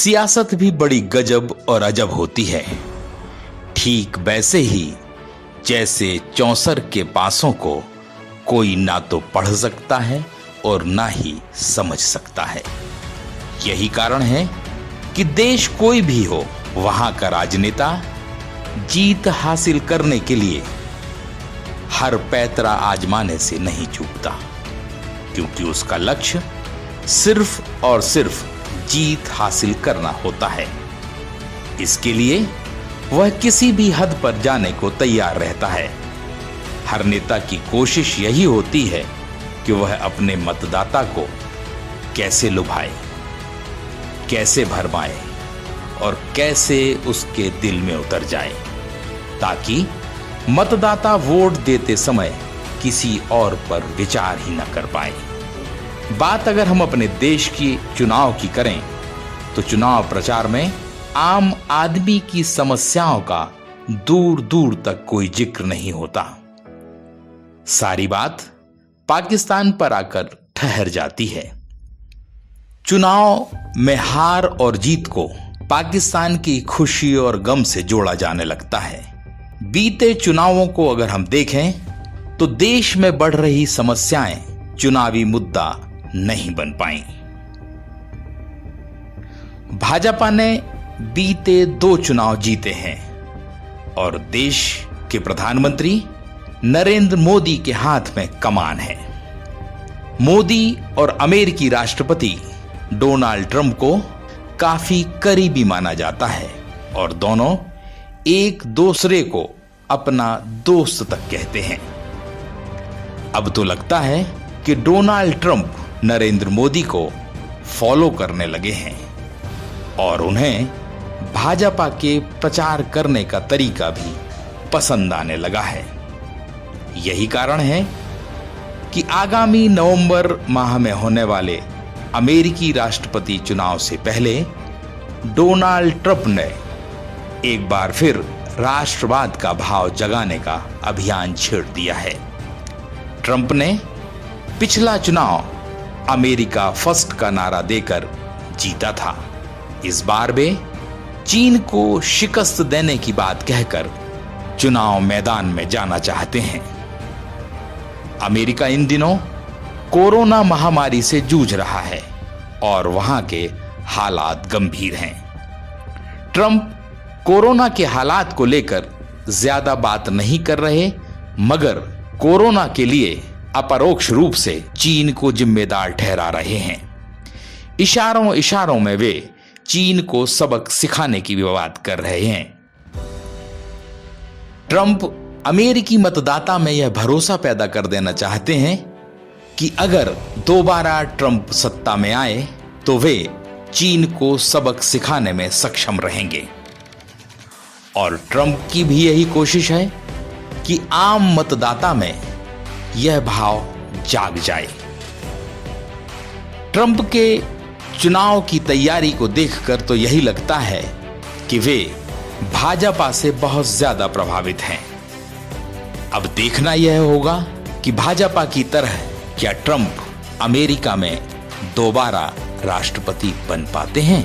सियासत भी बड़ी गजब और अजब होती है। ठीक वैसे ही जैसे चौसर के पासों को कोई ना तो पढ़ सकता है और ना ही समझ सकता है। यही कारण है कि देश कोई भी हो, वहां का राजनेता जीत हासिल करने के लिए हर पैतरा आजमाने से नहीं चूकता, क्योंकि उसका लक्ष्य सिर्फ और सिर्फ जीत हासिल करना होता है। इसके लिए वह किसी भी हद पर जाने को तैयार रहता है। हर नेता की कोशिश यही होती है कि वह अपने मतदाता को कैसे लुभाए, कैसे भरमाए और कैसे उसके दिल में उतर जाए, ताकि मतदाता वोट देते समय किसी और पर विचार ही न कर पाए। बात अगर हम अपने देश की चुनाव की करें तो चुनाव प्रचार में आम आदमी की समस्याओं का दूर दूर तक कोई जिक्र नहीं होता। सारी बात पाकिस्तान पर आकर ठहर जाती है। चुनाव में हार और जीत को पाकिस्तान की खुशी और गम से जोड़ा जाने लगता है। बीते चुनावों को अगर हम देखें तो देश में बढ़ रही समस्याएं चुनावी मुद्दा नहीं बन पाई। भाजपा ने बीते 2 चुनाव जीते हैं और देश के प्रधानमंत्री नरेंद्र मोदी के हाथ में कमान है। मोदी और अमेरिकी राष्ट्रपति डोनाल्ड ट्रंप को काफी करीबी माना जाता है और दोनों एक दूसरे को अपना दोस्त तक कहते हैं। अब तो लगता है कि डोनाल्ड ट्रंप नरेंद्र मोदी को फॉलो करने लगे हैं और उन्हें भाजपा के प्रचार करने का तरीका भी पसंद आने लगा है। यही कारण है कि आगामी नवंबर माह में होने वाले अमेरिकी राष्ट्रपति चुनाव से पहले डोनाल्ड ट्रंप ने एक बार फिर राष्ट्रवाद का भाव जगाने का अभियान छेड़ दिया है। ट्रंप ने पिछला चुनाव अमेरिका फर्स्ट का नारा देकर जीता था। इस बार वे चीन को शिकस्त देने की बात कहकर चुनाव मैदान में जाना चाहते हैं। अमेरिका इन दिनों कोरोना महामारी से जूझ रहा है और वहां के हालात गंभीर हैं। ट्रंप कोरोना के हालात को लेकर ज्यादा बात नहीं कर रहे, मगर कोरोना के लिए अपरोक्ष रूप से चीन को जिम्मेदार ठहरा रहे हैं। इशारों इशारों में वे चीन को सबक सिखाने की भी बात कर रहे हैं। ट्रंप अमेरिकी मतदाता में यह भरोसा पैदा कर देना चाहते हैं कि अगर दोबारा ट्रंप सत्ता में आए तो वे चीन को सबक सिखाने में सक्षम रहेंगे। और ट्रंप की भी यही कोशिश है कि आम मतदाता में यह भाव जाग जाए। ट्रंप के चुनाव की तैयारी को देखकर तो यही लगता है कि वे भाजपा से बहुत ज्यादा प्रभावित हैं। अब देखना यह होगा कि भाजपा की तरह क्या ट्रंप अमेरिका में दोबारा राष्ट्रपति बन पाते हैं।